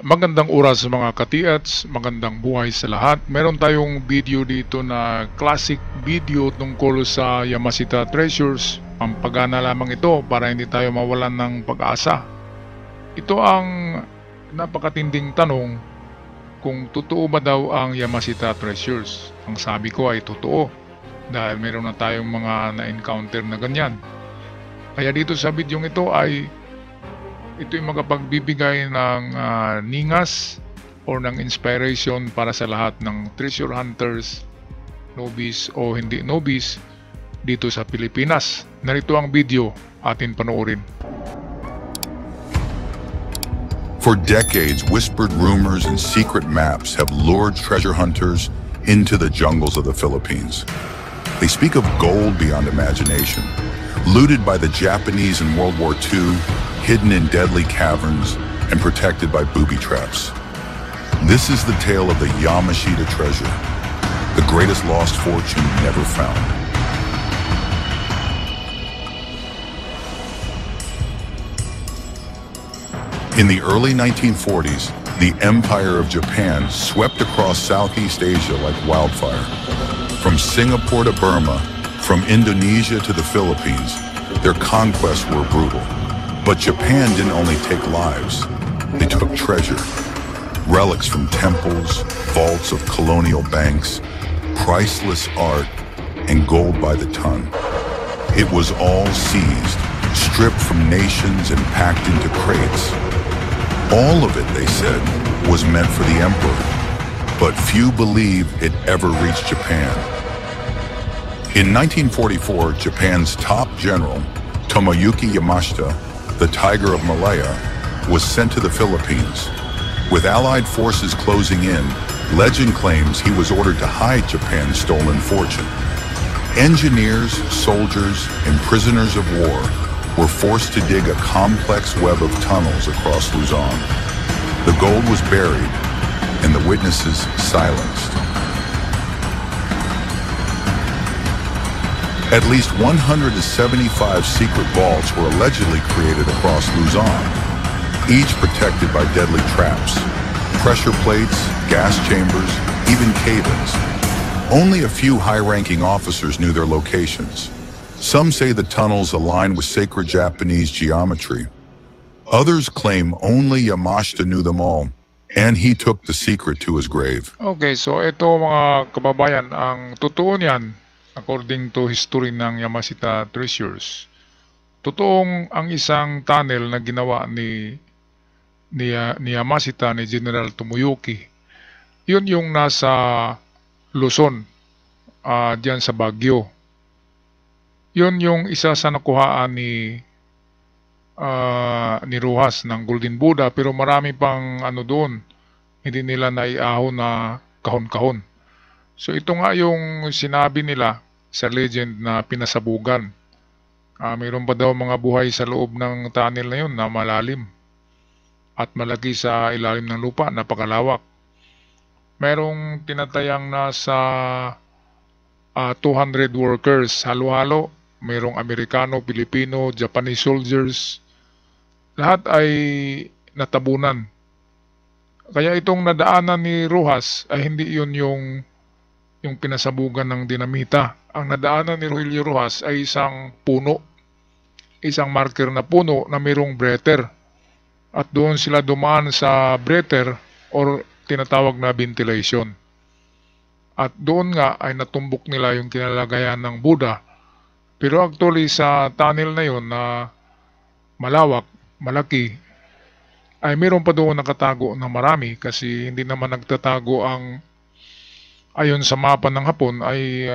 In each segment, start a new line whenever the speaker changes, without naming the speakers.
Magandang oras sa mga katiats, magandang buhay sa lahat. Meron tayong video dito na classic video tungkol sa Yamashita Treasures. Pampagana lamang ito para hindi tayo mawalan ng pag-asa. Ito ang napakatinding tanong kung totoo ba daw ang Yamashita Treasures. Ang sabi ko ay totoo dahil meron na tayong mga na-encounter na ganyan. Kaya dito sa video ito ay ito'y magapagbibigay ng ningas or ng inspiration para sa lahat ng treasure hunters, newbies o hindi newbies dito sa Pilipinas. Narito ang video, atin panoorin.
For decades, whispered rumors and secret maps have lured treasure hunters into the jungles of the Philippines. They speak of gold beyond imagination, looted by the Japanese in World War II, hidden in deadly caverns, and protected by booby traps. This is the tale of the Yamashita treasure, the greatest lost fortune never found. In the early 1940s, the Empire of Japan swept across Southeast Asia like wildfire. From Singapore to Burma, from Indonesia to the Philippines, their conquests were brutal. But Japan didn't only take lives, they took treasure. Relics from temples, vaults of colonial banks, priceless art, and gold by the ton. It was all seized, stripped from nations and packed into crates. All of it, they said, was meant for the emperor, but few believe it ever reached Japan. In 1944, Japan's top general, Tomoyuki Yamashita, the Tiger of Malaya, was sent to the Philippines. With Allied forces closing in, legend claims he was ordered to hide Japan's stolen fortune. Engineers, soldiers, and prisoners of war were forced to dig a complex web of tunnels across Luzon. The gold was buried, and the witnesses silenced. At least 175 secret vaults were allegedly created across Luzon, each protected by deadly traps, pressure plates, gas chambers, even cave-ins. Only a few high-ranking officers knew their locations. Some say the tunnels align with sacred Japanese geometry. Others claim only Yamashita knew them all, and he took the secret to his grave.
Okay, so ito mga kababayan, ang totoo niyan, according to history ng Yamashita Treasures, totoong ang isang tunnel na ginawa ni Yamashita, ni General Tomoyuki, yun yung nasa Luzon, diyan sa Baguio. Yun yung isa sa nakuhaan ni Rojas ng Golden Buddha, pero marami pang doon, hindi nila naiahon na kahon-kahon. So ito nga yung sinabi nila sa legend na pinasabugan. Mayroon pa daw mga buhay sa loob ng tunnel na yun na malalim at malaki sa ilalim ng lupa, napakalawak. Merong tinatayang nasa 200 workers, halo-halo. Mayroong Amerikano, Pilipino, Japanese soldiers. Lahat ay natabunan. Kaya itong nadaanan ni Rojas ay hindi yun yung pinasabugan ng dinamita. Ang nadaanan ni Rogelio Rojas ay isang puno, isang marker na puno na mayroong breather. At doon sila dumaan sa breather or tinatawag na ventilation. At doon nga ay natumbok nila yung kinalagayan ng Buddha. Pero actually sa tunnel na yun na malawak, malaki, ay mayroon pa doon nakatago na marami kasi hindi naman nagtatago ang ayon sa mapa ng Hapon ay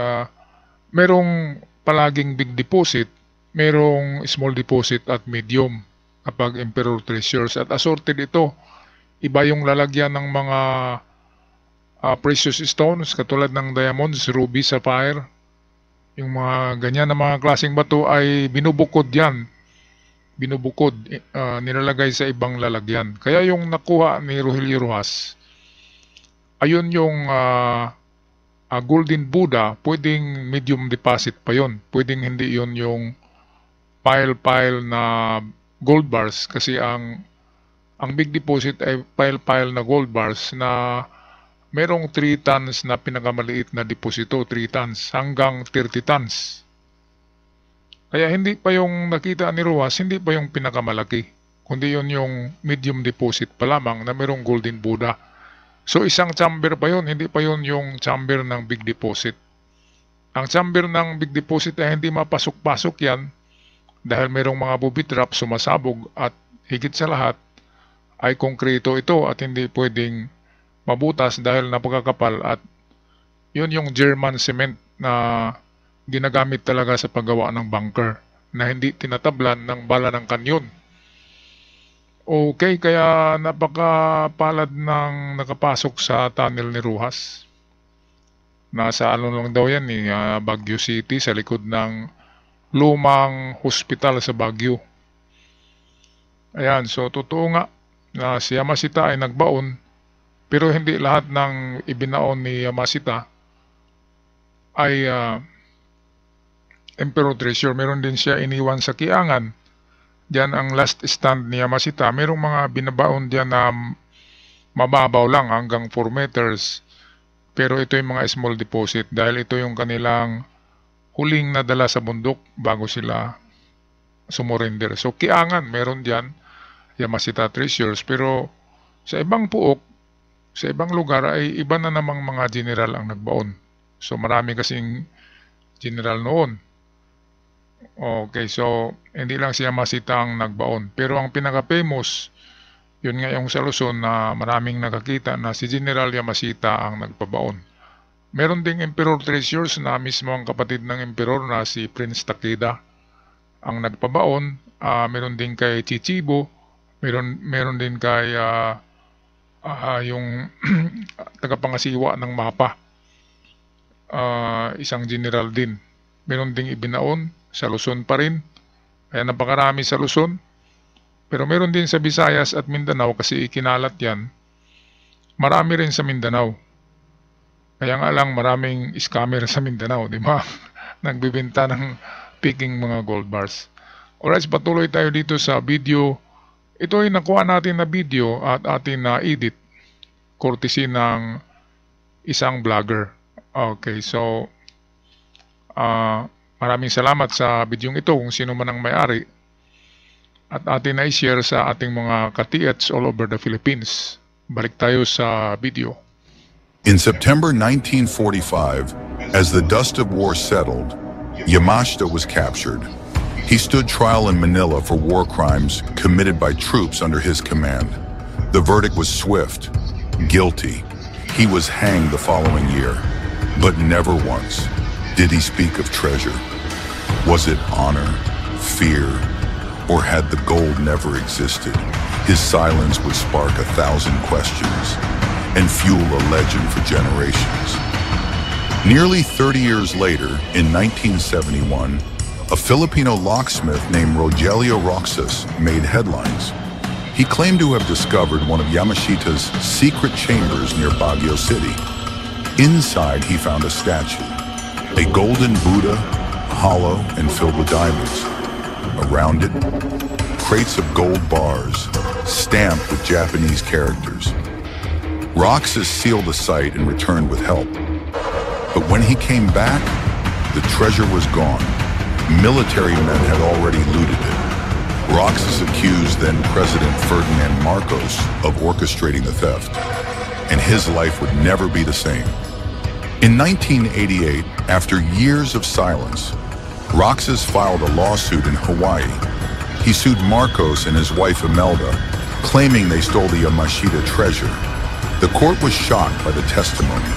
merong palaging big deposit, merong small deposit at medium kapag Emperor Treasures. At assorted ito, iba yung lalagyan ng mga precious stones katulad ng diamonds, ruby, sapphire. Yung mga ganyan na mga klaseng bato ay binubukod yan. Binubukod, nilalagay sa ibang lalagyan. Kaya yung nakuha ni Rogelio Rojas, ayun yung Golden Buddha, pwedeng medium deposit pa yon. Pwedeng hindi yon yung pile na gold bars kasi ang Ang big deposit ay pile-pile na gold bars na merong 3 tons na pinakamaliit na deposito, 3 tons hanggang 30 tons. Kaya hindi pa yung nakita ni Rojas, hindi pa yung pinakamalaki, kundi yun yung medium deposit pa lamang na merong golden Buddha. So isang chamber pa yun, hindi pa yun yung chamber ng big deposit. Ang chamber ng big deposit ay hindi mapasok-pasok yan dahil merong mga booby trap sumasabog at higit sa lahat ay konkreto ito at hindi pwedeng mabutas dahil napakakapal at yun yung German cement na ginagamit talaga sa paggawa ng bunker na hindi tinatablan ng bala ng kanyon. Okay, kaya napakapalad ng nakapasok sa tunnel ni Rojas. Nasa ano lang daw yan Baguio City sa likod ng lumang hospital sa Baguio. Ayan, so totoo nga na si Yamashita ay nagbaon pero hindi lahat ng ibinaon ni Yamashita ay Emperor Treasure. Meron din siya iniwan sa Kiangan. Diyan ang last stand ni Yamashita. Merong mga binabaon diyan na mababaw lang hanggang 4 meters. Pero ito yung mga small deposit dahil ito yung kanilang huling nadala sa bundok bago sila sumurrender. So Kiangan, meron diyan Yamashita Treasures. Pero sa ibang puok, sa ibang lugar ay iba na namang mga general ang nagbaon. So marami kasing general noon. Okay, so hindi lang si Yamashita ang nagbaon. Pero ang pinaka-famous, yun nga yung sa Luzon na maraming nakakita na si General Yamashita ang nagpabaon. Meron ding Emperor Treasures na mismo ang kapatid ng Emperor na si Prince Takeda ang nagpabaon. Meron din kay Chichibo, meron din kay yung tagapangasiwa ng mapa. Isang general din. Meron ding ibinaon sa Luzon pa rin. Kaya napakarami sa Luzon. Pero meron din sa Visayas at Mindanao kasi ikinalat yan. Marami rin sa Mindanao. Kaya nga lang maraming scammer sa Mindanao, di ba? Nagbibenta ng picking mga gold bars. Alright, patuloy tayo dito sa video. Ito ay nakuha natin na video at atin na edit. Courtesy ng isang vlogger. Okay, so maraming salamat sa video ito kung sino man ang may-ari. At atin na i-share sa ating mga ka-TH all over the Philippines. Balik tayo sa video.
In September 1945, as the dust of war settled, Yamashita was captured. He stood trial in Manila for war crimes committed by troops under his command. The verdict was swift, guilty. He was hanged the following year, but never once did he speak of treasure. Was it honor, fear, or had the gold never existed? His silence would spark 1,000 questions and fuel a legend for generations. Nearly 30 years later, in 1971, a Filipino locksmith named Rogelio Roxas made headlines. He claimed to have discovered one of Yamashita's secret chambers near Baguio City. Inside, he found a statue, a golden Buddha, hollow and filled with diamonds. Around it, crates of gold bars, stamped with Japanese characters. Roxas sealed the site and returned with help. But when he came back, the treasure was gone. Military men had already looted it. Roxas accused then-President Ferdinand Marcos of orchestrating the theft, and his life would never be the same. In 1988, after years of silence, Roxas filed a lawsuit in Hawaii. He sued Marcos and his wife Imelda, claiming they stole the Yamashita treasure. The court was shocked by the testimony.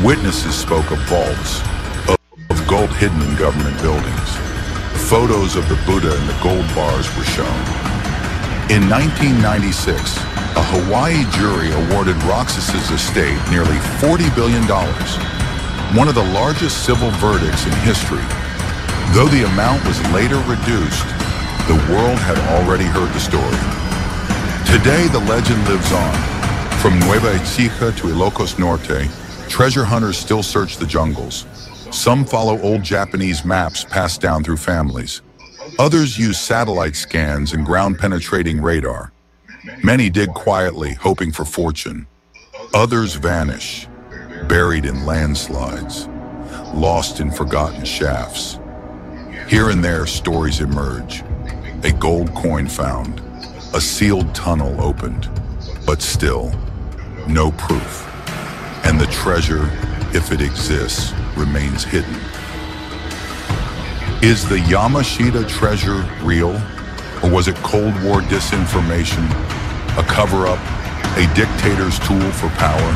Witnesses spoke of vaults, of gold hidden in government buildings. Photos of the Buddha and the gold bars were shown. In 1996, a Hawaii jury awarded Roxas's estate nearly $40 billion, one of the largest civil verdicts in history. Though the amount was later reduced, the world had already heard the story. Today, the legend lives on. From Nueva Ecija to Ilocos Norte, treasure hunters still search the jungles. Some follow old Japanese maps passed down through families. Others use satellite scans and ground-penetrating radar. Many dig quietly, hoping for fortune. Others vanish, buried in landslides, lost in forgotten shafts. Here and there, stories emerge. A gold coin found, a sealed tunnel opened, but still, no proof. And the treasure, if it exists, remains hidden. Is the Yamashita treasure real? Or was it Cold War disinformation, a cover-up, a dictator's tool for power?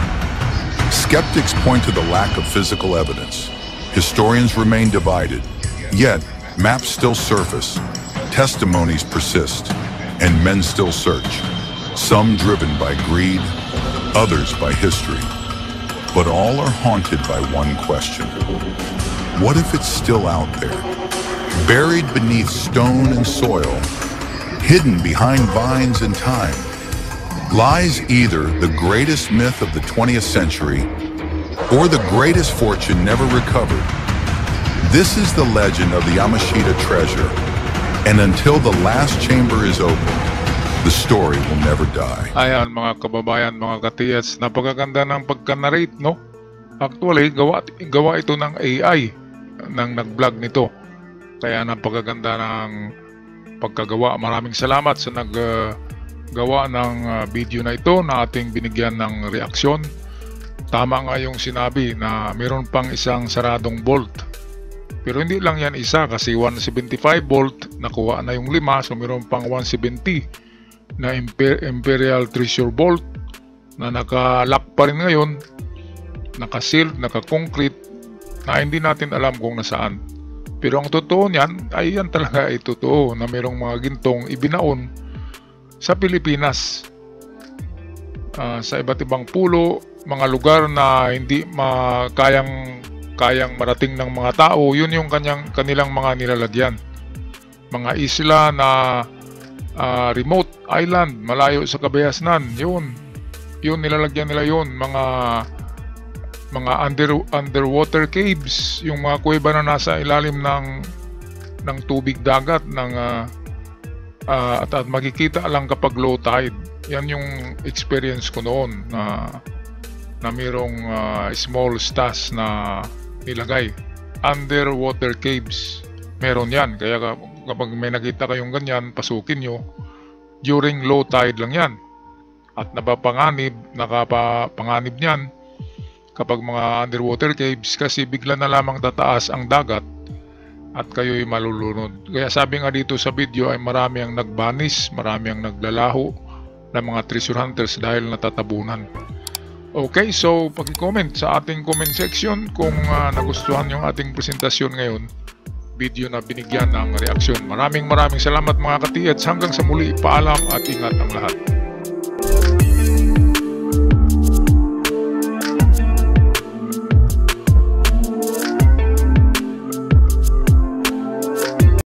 Skeptics point to the lack of physical evidence. Historians remain divided. Yet, maps still surface, testimonies persist, and men still search. Some driven by greed, others by history. But all are haunted by one question. What if it's still out there? Buried beneath stone and soil, hidden behind vines and time, lies either the greatest myth of the 20th century or the greatest fortune never recovered. This is the legend of the Yamashita treasure, and until the last chamber is opened, the story will never die.
Ayan mga kababayan, mga katiyats, napakaganda ng pagka-narrate, no? Actually, gawa ito ng AI, ng nag-vlog nito. Kaya napakaganda ng pagkagawa. Maraming salamat sa naggawa ng video na ito na ating binigyan ng reaksyon. Tama nga yung sinabi na meron pang isang saradong bolt. Pero hindi lang yan isa kasi 175 volt, nakuha na yung 5, so meron pang 170 na Imperial Treasure Bolt na naka-lock pa rin ngayon, naka-sealed, naka-concrete, na hindi natin alam kung nasaan. Pero ang totoo niyan ay yan talaga ay totoo na mayroong mga gintong ibinaon sa Pilipinas, sa iba't ibang pulo, mga lugar na hindi kayang marating ng mga tao. Yun yung kanilang mga nilalagyan, mga isla na remote island, malayo sa kabayasnan. Yun nilalagyan nila yun, mga underwater caves, yung mga kuweba na nasa ilalim ng tubig dagat at makikita lang kapag low tide. Yan yung experience ko noon na mayroong small stash na nilagay, underwater caves. Meron yan, kaya kapag may nakita kayong ganyan, pasukin nyo. During low tide lang yan, at nakapanganib niyan kapag mga underwater caves, kasi bigla na lamang tataas ang dagat at kayo'y malulunod. Kaya sabi nga dito sa video ay marami ang nagbanis, marami ang naglalaho ng mga treasure hunters dahil natatabunan. Okay, so pag-comment sa ating comment section kung nagustuhan yung ating presentasyon ngayon, video na binigyan ng reaksyon. Maraming salamat mga katiyats. Hanggang sa muli, paalam at ingat ang lahat.